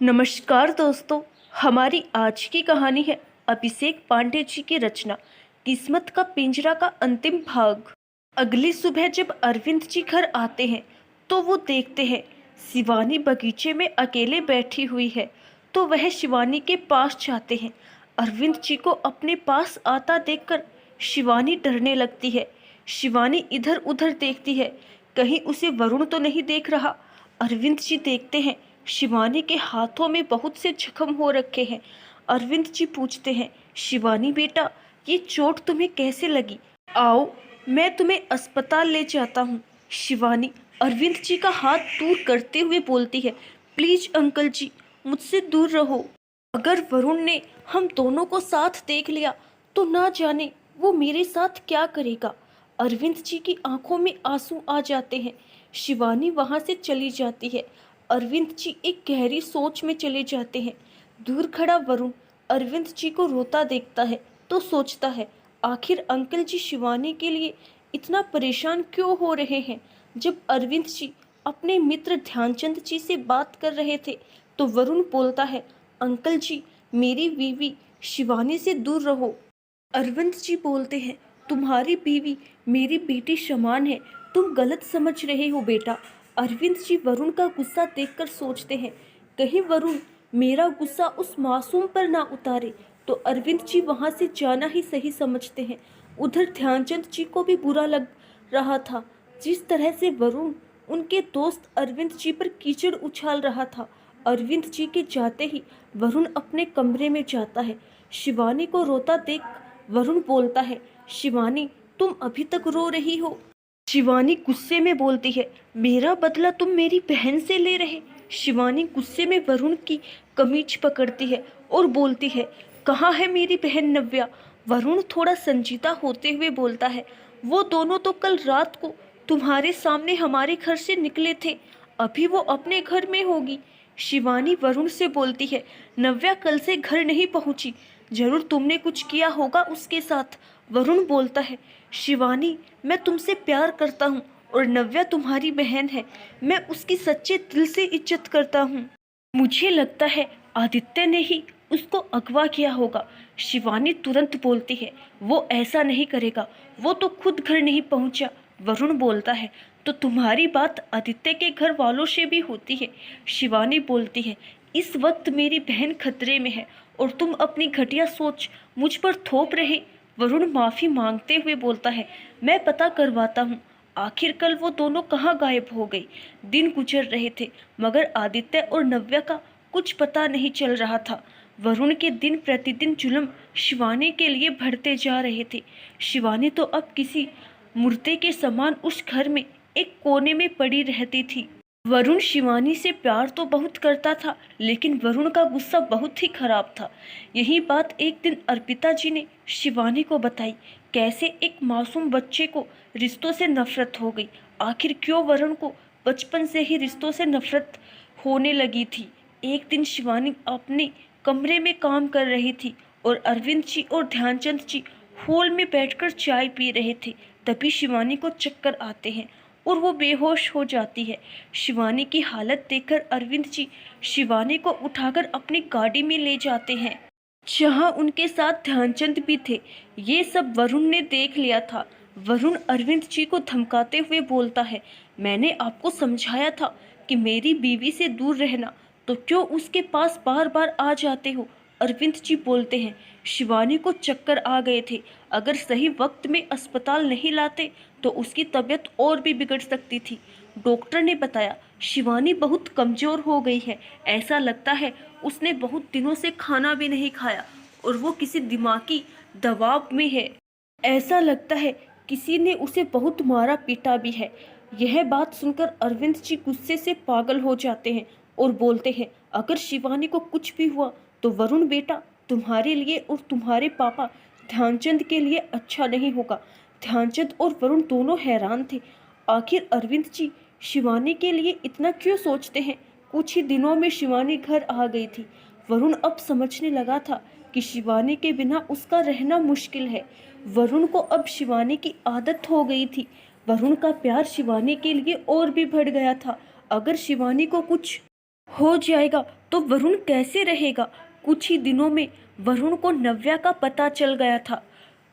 नमस्कार दोस्तों। हमारी आज की कहानी है अभिषेक पांडे जी की रचना किस्मत का पिंजरा का अंतिम भाग। अगली सुबह जब अरविंद जी घर आते हैं तो वो देखते हैं शिवानी बगीचे में अकेले बैठी हुई है। तो वह शिवानी के पास जाते हैं। अरविंद जी को अपने पास आता देखकर शिवानी डरने लगती है। शिवानी इधर उधर देखती है, कहीं उसे वरुण तो नहीं देख रहा। अरविंद जी देखते हैं शिवानी के हाथों में बहुत से जख्म हो रखे हैं। अरविंद जी पूछते हैं, शिवानी बेटा, ये चोट तुम्हें कैसे लगी? आओ, मैं तुम्हें अस्पताल ले जाता हूँ। शिवानी अरविंद जी का हाथ दूर करते हुए बोलती है, प्लीज अंकल जी, मुझसे दूर रहो। अगर वरुण ने हम दोनों को साथ देख लिया तो ना जाने वो मेरे साथ क्या करेगा। अरविंद जी की आंखों में आंसू आ जाते हैं। शिवानी वहां से चली जाती है। अरविंद जी एक गहरी सोच में चले जाते हैं। दूर खड़ा वरुण अरविंद जी को रोता देखता है तो सोचता है, आखिर अंकल जी शिवानी के लिए इतना परेशान क्यों हो रहे हैं। जब अरविंद जी अपने मित्र ध्यानचंद जी से बात कर रहे थे तो वरुण बोलता है, अंकल जी, मेरी बीवी शिवानी से दूर रहो। अरविंद जी बोलते हैं, तुम्हारी बीवी मेरी बेटी समान है, तुम गलत समझ रहे हो बेटा। अरविंद जी वरुण का गुस्सा देखकर सोचते हैं, कहीं वरुण मेरा गुस्सा उस मासूम पर ना उतारे। तो अरविंद जी वहां से जाना ही सही समझते हैं। उधर ध्यानचंद जी को भी बुरा लग रहा था, जिस तरह से वरुण उनके दोस्त अरविंद जी पर कीचड़ उछाल रहा था। अरविंद जी के जाते ही वरुण अपने कमरे में जाता है। शिवानी को रोता देख वरुण बोलता है, शिवानी, तुम अभी तक रो रही हो? शिवानी गुस्से में बोलती है, मेरा बदला तुम मेरी बहन से ले रहे? शिवानी गुस्से में वरुण की कमीज पकड़ती है और बोलती है, कहाँ है मेरी बहन नव्या? वरुण थोड़ा संजीदा होते हुए बोलता है, वो दोनों तो कल रात को तुम्हारे सामने हमारे घर से निकले थे, अभी वो अपने घर में होगी। शिवानी वरुण से बोलती है, नव्या कल से घर नहीं पहुंची, जरूर तुमने कुछ किया होगा उसके साथ। वरुण बोलता है, शिवानी, मैं तुमसे प्यार करता हूँ और नव्या तुम्हारी बहन है, मैं उसकी सच्चे दिल से इज्जत करता हूँ। मुझे लगता है आदित्य ने ही उसको अगवा किया होगा। शिवानी तुरंत बोलती है, वो ऐसा नहीं करेगा, वो तो खुद घर नहीं पहुंचा। वरुण बोलता है, तो तुम्हारी बात आदित्य के घर वालों से भी होती है। शिवानी बोलती है, इस वक्त मेरी बहन खतरे में है और तुम अपनी घटिया सोच मुझ पर थोप रहे। वरुण माफी मांगते हुए बोलता है, मैं पता करवाता हूँ, आखिर कल वो दोनों कहाँ गायब हो गई। दिन गुजर रहे थे मगर आदित्य और नव्या का कुछ पता नहीं चल रहा था। वरुण के दिन प्रतिदिन जुल्म शिवानी के लिए बढ़ते जा रहे थे। शिवानी तो अब किसी मुर्दे के समान उस घर में एक कोने में पड़ी रहती थी। वरुण शिवानी से प्यार तो बहुत करता था, लेकिन वरुण का गुस्सा बहुत ही खराब था। यही बात एक दिन अर्पिता जी ने शिवानी को बताई, कैसे एक मासूम बच्चे को रिश्तों से नफरत हो गई। आखिर क्यों वरुण को बचपन से ही रिश्तों से नफरत होने लगी थी। एक दिन शिवानी अपने कमरे में काम कर रही थी और अरविंद जी और ध्यानचंद जी हॉल में बैठकर चाय पी रहे थे। तभी शिवानी को चक्कर आते हैं और वो बेहोश हो जाती है। शिवानी की हालत देखकर अरविंद जी शिवानी को उठाकर अपनी गाड़ी में ले जाते हैं, जहां उनके साथ ध्यानचंद भी थे। ये सब वरुण ने देख लिया था। वरुण अरविंद जी को धमकाते हुए बोलता है, मैंने आपको समझाया था कि मेरी बीवी से दूर रहना, तो क्यों उसके पास बार बार आ जाते हो? अरविंद जी बोलते हैं, शिवानी को चक्कर आ गए थे, अगर सही वक्त में अस्पताल नहीं लाते तो उसकी तबीयत और भी बिगड़ सकती थी। डॉक्टर ने बताया शिवानी बहुत कमजोर हो गई है, ऐसा लगता है उसने बहुत दिनों से खाना भी नहीं खाया और वो किसी दिमागी दबाव में है। ऐसा लगता है किसी ने उसे बहुत मारा पीटा भी है। यह बात सुनकर अरविंद जी गुस्से से पागल हो जाते हैं और बोलते हैं, अगर शिवानी को कुछ भी हुआ तो वरुण बेटा तुम्हारे लिए और तुम्हारे पापा ध्यानचंद के लिए अच्छा नहीं होगा। ध्यानचंद और वरुण दोनों हैरान थे, आखिर अरविंद जी शिवानी के लिए इतना क्यों सोचते हैं। कुछ ही दिनों में शिवानी घर आ गई थी। वरुण अब समझने लगा था कि शिवानी के बिना उसका रहना मुश्किल है। वरुण को अब शिवानी की आदत हो गई थी। वरुण का प्यार शिवानी के लिए और भी बढ़ गया था। अगर शिवानी को कुछ हो जाएगा तो वरुण कैसे रहेगा। कुछ ही दिनों में वरुण को नव्या का पता चल गया था,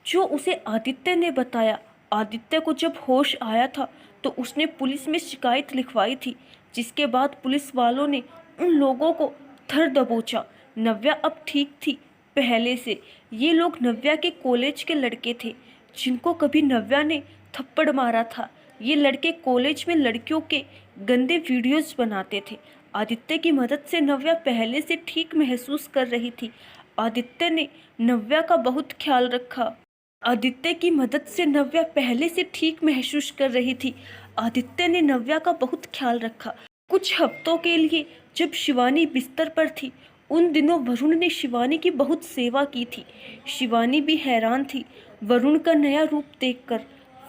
जो उसे आदित्य ने बताया। आदित्य को जब होश आया था तो उसने पुलिस में शिकायत लिखवाई थी, जिसके बाद पुलिस वालों ने उन लोगों को धर दबोचा। नव्या अब ठीक थी पहले से। ये लोग नव्या के कॉलेज के लड़के थे, जिनको कभी नव्या ने थप्पड़ मारा था। ये लड़के कॉलेज में लड़कियों के गंदे वीडियोस बनाते थे। आदित्य की मदद से नव्या पहले से ठीक महसूस कर रही थी। आदित्य ने नव्या का बहुत ख्याल रखा। आदित्य की मदद से नव्या पहले से ठीक महसूस कर रही थी। आदित्य ने नव्या का बहुत ख्याल रखा। कुछ हफ्तों के लिए जब शिवानी बिस्तर पर थी, उन दिनों वरुण ने शिवानी की बहुत सेवा की थी। शिवानी भी हैरान थी वरुण का नया रूप देखकर।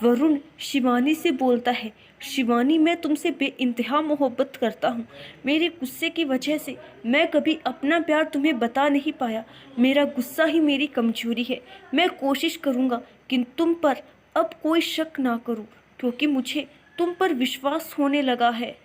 वरुण शिवानी से बोलता है, शिवानी मैं तुमसे बेइंतहा मोहब्बत करता हूँ। मेरे गुस्से की वजह से मैं कभी अपना प्यार तुम्हें बता नहीं पाया। मेरा गुस्सा ही मेरी कमजोरी है। मैं कोशिश करूँगा कि तुम पर अब कोई शक ना करूँ, क्योंकि मुझे तुम पर विश्वास होने लगा है।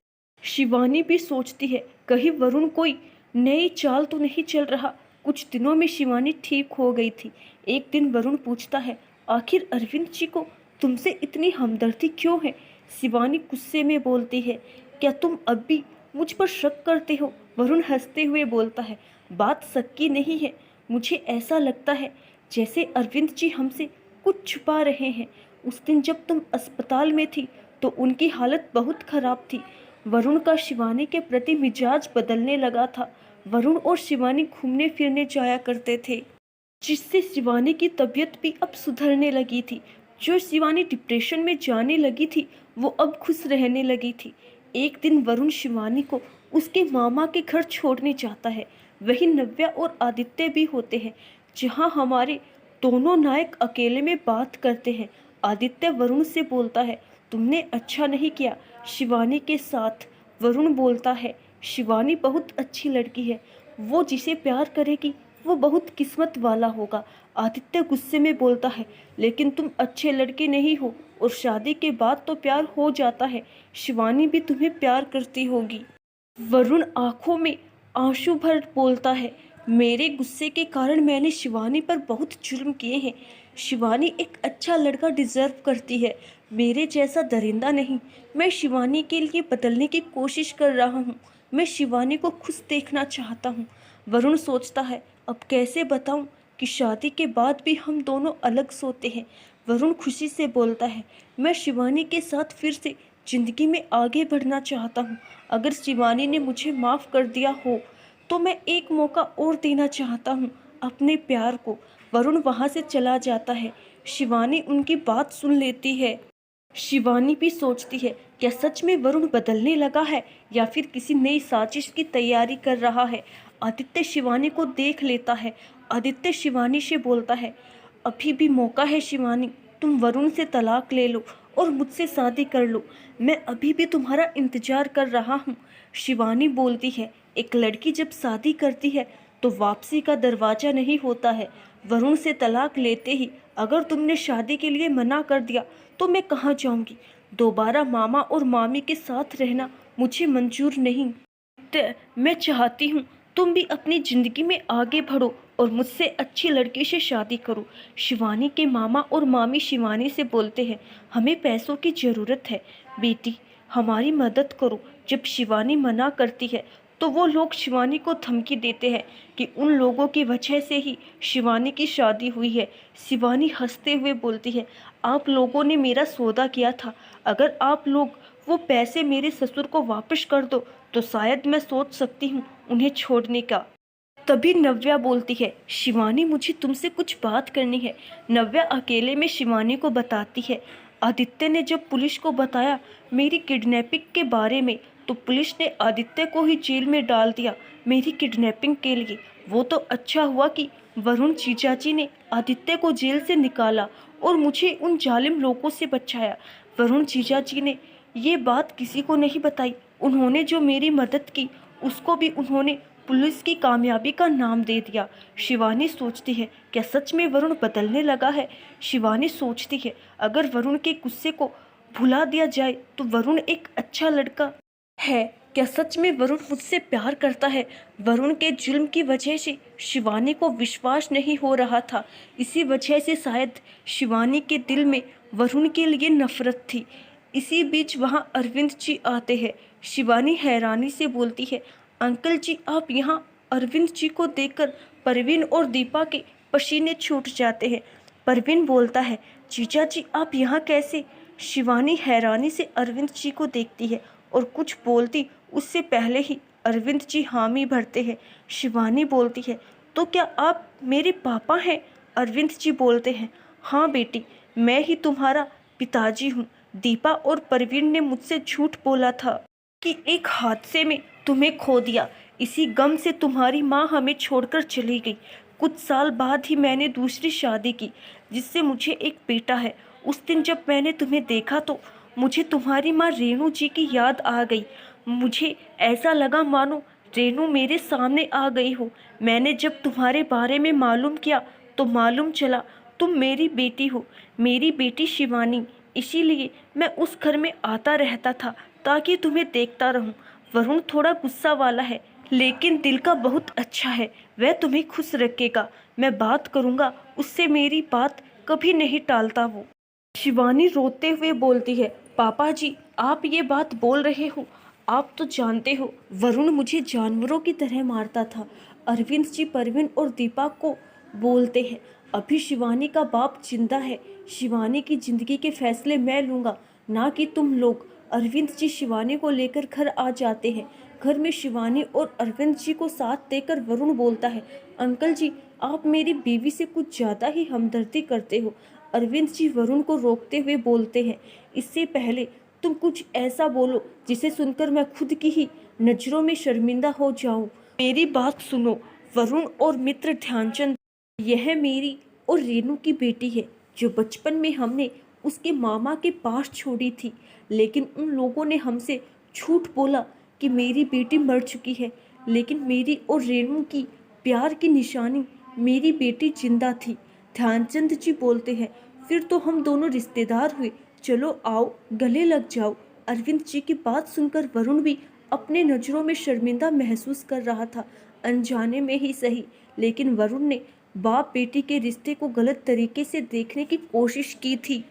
शिवानी भी सोचती है कहीं वरुण कोई नई चाल तो नहीं चल रहा। कुछ दिनों में शिवानी ठीक हो गई थी। एक दिन वरुण पूछता है, आखिर अरविंद जी को तुमसे इतनी हमदर्दी क्यों है। शिवानी गुस्से में बोलती है, क्या तुम अब भी मुझ पर शक करते हो। वरुण हंसते हुए बोलता है, बात शक की नहीं है। मुझे ऐसा लगता है जैसे अरविंद जी हमसे कुछ छुपा रहे हैं। उस दिन जब तुम अस्पताल में थी तो उनकी हालत बहुत खराब थी। वरुण का शिवानी के प्रति मिजाज बदलने लगा था। वरुण और शिवानी घूमने फिरने जाया करते थे, जिससे शिवानी की तबीयत भी अब सुधरने लगी थी। जो शिवानी डिप्रेशन में जाने लगी थी, वो अब खुश रहने लगी थी। एक दिन वरुण शिवानी को उसके मामा के घर छोड़ने जाता है। वहीं नव्या और आदित्य भी होते हैं, जहां हमारे दोनों नायक अकेले में बात करते हैं। आदित्य वरुण से बोलता है, तुमने अच्छा नहीं किया शिवानी के साथ। वरुण बोलता है, शिवानी बहुत अच्छी लड़की है। वो जिसे प्यार करेगी वो बहुत किस्मत वाला होगा। आदित्य गुस्से में बोलता है, लेकिन तुम अच्छे लड़के नहीं हो और शादी के बाद तो प्यार हो जाता है। शिवानी भी तुम्हें प्यार करती होगी। वरुण आंखों में आंसू भर बोलता है, मेरे गुस्से के कारण मैंने शिवानी पर बहुत जुल्म किए हैं। शिवानी एक अच्छा लड़का डिजर्व करती है, मेरे जैसा दरिंदा नहीं। मैं शिवानी के लिए बदलने की कोशिश कर रहा हूँ। मैं शिवानी को खुश देखना चाहता हूँ। वरुण सोचता है, अब कैसे बताऊँ कि शादी के बाद भी हम दोनों अलग सोते हैं। वरुण खुशी से बोलता है, मैं शिवानी के साथ फिर से जिंदगी में आगे बढ़ना चाहता हूँ। अगर शिवानी ने मुझे माफ़ कर दिया हो तो मैं एक मौका और देना चाहता हूँ अपने प्यार को। वरुण वहाँ से चला जाता है। शिवानी उनकी बात सुन लेती है। शिवानी भी सोचती है, क्या सच में वरुण बदलने लगा है या फिर किसी नई साजिश की तैयारी कर रहा है। आदित्य शिवानी को देख लेता है। आदित्य शिवानी से बोलता है, अभी भी मौका है शिवानी, तुम वरुण से तलाक ले लो और मुझसे शादी कर लो। मैं अभी भी तुम्हारा इंतजार कर रहा हूँ। शिवानी बोलती है, एक लड़की जब शादी करती है तो वापसी का दरवाज़ा नहीं होता है। वरुण से तलाक लेते ही अगर तुमने शादी के लिए मना कर दिया तो मैं कहाँ जाऊँगी। दोबारा मामा और मामी के साथ रहना मुझे मंजूर नहीं। मैं चाहती हूँ तुम भी अपनी ज़िंदगी में आगे बढ़ो और मुझसे अच्छी लड़की से शादी करो। शिवानी के मामा और मामी शिवानी से बोलते हैं, हमें पैसों की ज़रूरत है बेटी, हमारी मदद करो। जब शिवानी मना करती है तो वो लोग शिवानी को धमकी देते हैं कि उन लोगों की वजह से ही शिवानी की शादी हुई है। शिवानी हंसते हुए बोलती है, आप लोगों ने मेरा सौदा किया था। अगर आप लोग वो पैसे मेरे ससुर को वापस कर दो तो शायद मैं सोच सकती हूँ उन्हें छोड़ने का। तभी नव्या बोलती है, शिवानी मुझे तुमसे कुछ बात करनी है। नव्या अकेले में शिवानी को बताती है, आदित्य ने जब पुलिस को बताया मेरी किडनैपिंग के बारे में तो पुलिस ने आदित्य को ही जेल में डाल दिया मेरी किडनैपिंग के लिए। वो तो अच्छा हुआ कि वरुण जीजाजी ने आदित्य को जेल से निकाला और मुझे उन जालिम लोगों से बचाया। वरुण जीजाजी ने ये बात किसी को नहीं बताई। उन्होंने जो मेरी मदद की उसको भी उन्होंने पुलिस की कामयाबी का नाम दे दिया। शिवानी सोचती है, क्या सच में वरुण बदलने लगा है। शिवानी सोचती है, अगर वरुण के गुस्से को भुला दिया जाए तो वरुण एक अच्छा लड़का है। क्या सच में वरुण मुझसे प्यार करता है? वरुण के जुल्म की वजह से शिवानी को विश्वास नहीं हो रहा था। इसी वजह से शायद शिवानी के दिल में वरुण के लिए नफरत थी। इसी बीच वहां अरविंद जी आते हैं। शिवानी हैरानी से बोलती है, अंकल जी आप यहाँ? अरविंद जी को देखकर परवीन और दीपा के पसीने छूट जाते हैं। परवीन बोलता है, जीजा जी आप यहाँ कैसे? शिवानी हैरानी से अरविंद जी को देखती है और कुछ बोलती उससे पहले ही अरविंद जी हामी भरते हैं। शिवानी बोलती है, तो क्या आप मेरे पापा हैं? अरविंद जी बोलते हैं, हाँ बेटी, मैं ही तुम्हारा पिताजी हूँ। दीपा और परवीन ने मुझसे झूठ बोला था कि एक हादसे में तुम्हें खो दिया। इसी गम से तुम्हारी माँ हमें छोड़कर चली गई। कुछ साल बाद ही मैंने दूसरी शादी की, जिससे मुझे एक बेटा है। उस दिन जब मैंने तुम्हें देखा तो मुझे तुम्हारी माँ रेणु जी की याद आ गई। मुझे ऐसा लगा मानो रेणु मेरे सामने आ गई हो। मैंने जब तुम्हारे बारे में मालूम किया तो मालूम चला तुम मेरी बेटी हो, मेरी बेटी शिवानी। इसीलिए मैं उस घर में आता रहता था ताकि तुम्हें देखता रहूं। वरुण थोड़ा गुस्सा वाला है, लेकिन दिल का बहुत अच्छा है। वह तुम्हें खुश रखेगा। मैं बात करूंगा उससे, मेरी बात कभी नहीं टालता वो। शिवानी रोते हुए बोलती है, पापा जी आप ये बात बोल रहे हो? आप तो जानते हो वरुण मुझे जानवरों की तरह मारता था। अरविंद जी परवीन और दीपा को बोलते हैं, अभी शिवानी का बाप जिंदा है। शिवानी की जिंदगी के फैसले मैं लूँगा, ना कि तुम लोग। अरविंद जी शिवानी को लेकर घर आ जाते हैं। घर में शिवानी और अरविंद जी को साथ देकर वरुण बोलता है, अंकल जी आप मेरी बीवी से कुछ ज़्यादा ही हमदर्दी करते हो। अरविंद जी वरुण को रोकते हुए बोलते हैं, इससे पहले तुम कुछ ऐसा बोलो जिसे सुनकर मैं खुद की ही नज़रों में शर्मिंदा हो जाऊं। मेरी बात सुनो वरुण और मित्र ध्यानचंद, यह मेरी और रेणु की बेटी है जो बचपन में हमने उसके मामा के पास छोड़ी थी। लेकिन उन लोगों ने हमसे झूठ बोला कि मेरी बेटी मर चुकी है, लेकिन मेरी और रेणु की प्यार की निशानी मेरी बेटी जिंदा थी। ध्यानचंद जी बोलते हैं, फिर तो हम दोनों रिश्तेदार हुए। चलो आओ गले लग जाओ। अरविंद जी की बात सुनकर वरुण भी अपने नज़रों में शर्मिंदा महसूस कर रहा था, अनजाने में ही सही। लेकिन वरुण ने बाप बेटी के रिश्ते को गलत तरीके से देखने की कोशिश की थी।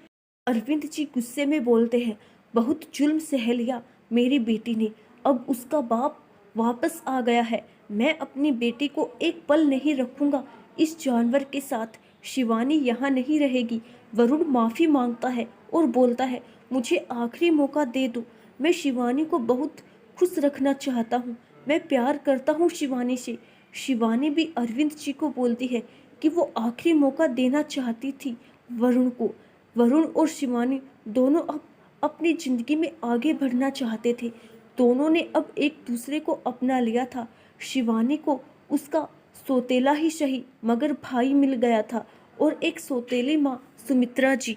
अरविंद जी गुस्से में बोलते हैं, बहुत जुल्म सह लिया मेरी बेटी ने, अब उसका बाप वापस आ गया है। मैं अपनी बेटी को एक पल नहीं रखूंगा इस जानवर के साथ। शिवानी यहाँ नहीं रहेगी। वरुण माफ़ी मांगता है और बोलता है, मुझे आखिरी मौका दे दो। मैं शिवानी को बहुत खुश रखना चाहता हूँ। मैं प्यार करता हूँ शिवानी से। शिवानी भी अरविंद जी को बोलती है कि वो आखिरी मौका देना चाहती थी वरुण को। वरुण और शिवानी दोनों अब अपनी ज़िंदगी में आगे बढ़ना चाहते थे। दोनों ने अब एक दूसरे को अपना लिया था। शिवानी को उसका सौतेला ही सही मगर भाई मिल गया था, और एक सौतेली माँ सुमित्रा जी।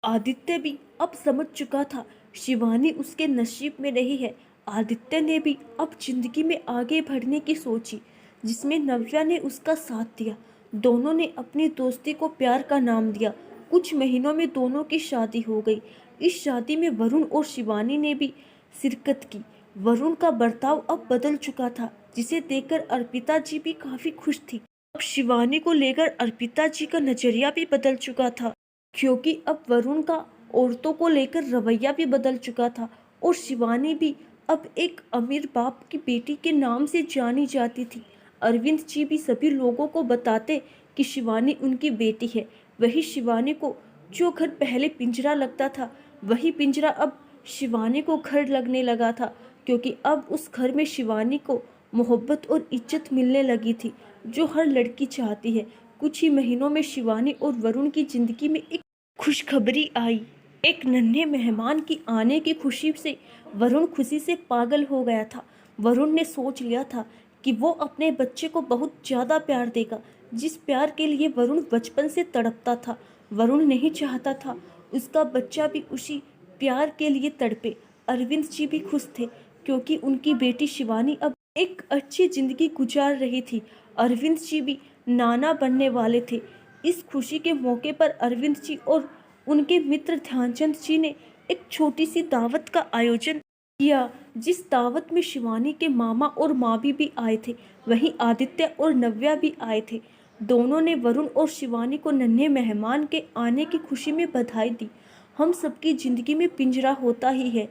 आदित्य भी अब समझ चुका था शिवानी उसके नसीब में नहीं है। आदित्य ने भी अब जिंदगी में आगे बढ़ने की सोची, जिसमें नव्या ने उसका साथ दिया। दोनों ने अपनी दोस्ती को प्यार का नाम दिया। कुछ महीनों में दोनों की शादी हो गई। इस शादी में वरुण और शिवानी ने भी शिरकत की। वरुण का बर्ताव अब बदल चुका था, जिसे देखकर अर्पिता जी भी काफी खुश थी। अब शिवानी को लेकर अर्पिता जी का नजरिया भी बदल चुका था, क्योंकि अब वरुण का औरतों को लेकर रवैया भी बदल चुका था, और शिवानी भी अब एक अमीर बाप की बेटी के नाम से जानी जाती थी। अरविंद जी भी सभी लोगों को बताते कि शिवानी उनकी बेटी है। वही शिवानी को जो घर पहले पिंजरा लगता था, वही पिंजरा अब शिवानी को घर लगने लगा था, क्योंकि अब उस घर में शिवानी को मोहब्बत और इज्जत मिलने लगी थी, जो हर लड़की चाहती है। कुछ ही महीनों में शिवानी और वरुण की जिंदगी में एक खुशखबरी आई। एक नन्हे मेहमान की आने की खुशी से वरुण खुशी से पागल हो गया था। वरुण ने सोच लिया था कि वो अपने बच्चे को बहुत ज़्यादा प्यार देगा, जिस प्यार के लिए वरुण बचपन से तड़पता था। वरुण नहीं चाहता था उसका बच्चा भी उसी प्यार के लिए तड़पे। अरविंद जी भी खुश थे, क्योंकि उनकी बेटी शिवानी अब एक अच्छी जिंदगी गुजार रही थी। अरविंद जी भी नाना बनने वाले थे। इस खुशी के मौके पर अरविंद जी और उनके मित्र ध्यानचंद जी ने एक छोटी सी दावत का आयोजन किया। जिस दावत में शिवानी के मामा और मामी भी आए थे, वहीं आदित्य और नव्या भी आए थे। दोनों ने वरुण और शिवानी को नन्हे मेहमान के आने की खुशी में बधाई दी। हम सबकी जिंदगी में पिंजरा होता ही है,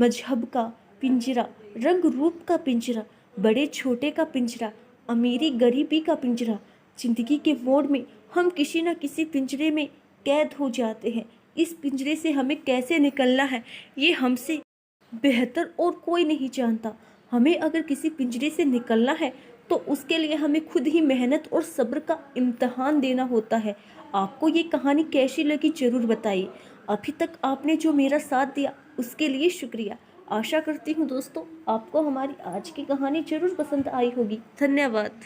मजहब का पिंजरा, रंग रूप का पिंजरा, बड़े छोटे का पिंजरा, अमीरी गरीबी का पिंजरा। जिंदगी के मोड़ में हम किसी न किसी पिंजरे में कैद हो जाते हैं। इस पिंजरे से हमें कैसे निकलना है, ये हमसे बेहतर और कोई नहीं जानता। हमें अगर किसी पिंजरे से निकलना है तो उसके लिए हमें खुद ही मेहनत और सब्र का इम्तहान देना होता है। आपको ये कहानी कैसी लगी ज़रूर बताइए। अभी तक आपने जो मेरा साथ दिया उसके लिए शुक्रिया। आशा करती हूँ दोस्तों आपको हमारी आज की कहानी ज़रूर पसंद आई होगी। धन्यवाद।